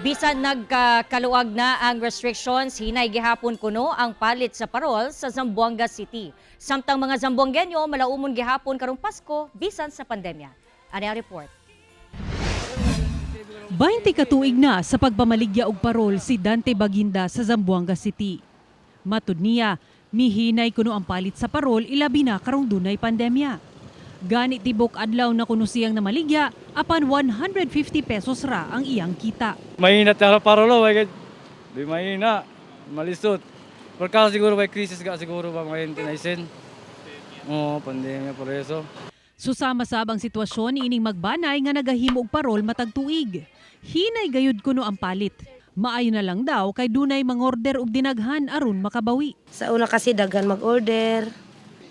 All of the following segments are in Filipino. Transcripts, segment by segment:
Bisan nagkaluag na ang restrictions, hinay gihapon kuno ang palit sa parol sa Zamboanga City. Samtang mga Zamboangenyo malaumon gihapon karong Pasko bisan sa pandemya. Ani ang report. 20 katuig na sa pagpamaligya og parol si Dante Baginda sa Zamboanga City. Matud niya, mihinay kuno ang palit sa parol ilabi na karong dunay pandemya. Gani tibok adlaw na kuno siyang namaligya apan 150 pesos ra ang iyang kita. Mahina tayo parolo, di mahina, malisot. Pagka siguro may krisis ka siguro ba mga hintinaisin. Oo, pandemya por eso. Susama sabang sitwasyon ining magbanay nga nagahimo og parol matag tuig. Hinay gayud kuno ang palit. Maayo na lang daw kay dunay mangorder og dinaghan aron makabawi. Sa una kasi daghan mag-order.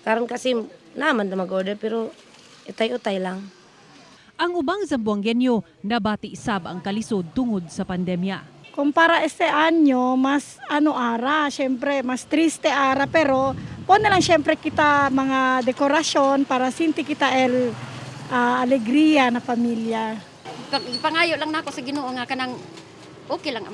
Karon kasi naman na mag-order pero itay-utay lang. Ang ubang Zamboangenyo nabati isab ang kalisod tungod sa pandemya. Kumpara este anyo, mas syempre mas triste ara pero po na lang syempre kita mga dekorasyon para sinti kita alegria na pamilya. Pangayo lang nako sa Ginoo nga kanang okay lang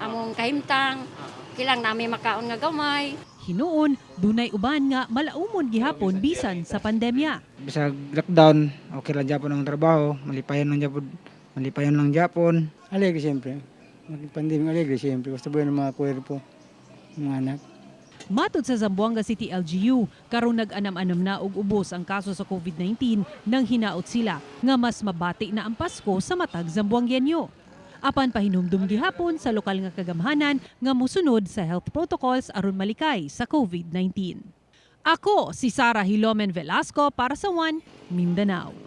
among kahimtang, kilang nami makaon nga gamay. Hinuon, dunay uban nga malaumon gihapon bisan sa pandemya. Bisa lockdown, okay lang Japon ang trabaho, malipayon lang Japon. Alegre siyempre. Mag-pandemya alegre siyempre. Basta buhay ng mga kwerpo, mga anak. Matod sa Zamboanga City LGU, karong nag-anam-anam na og ubos ang kaso sa COVID-19 nang hinaot sila nga mas mabati na ang Pasko sa matag Zamboangenyo. Apan pahinumdum gihapon sa lokal nga kagamhanan nga musunod sa health protocols aron malikay sa COVID-19. Ako si Sara Hilomen Velasco para sa One Mindanao.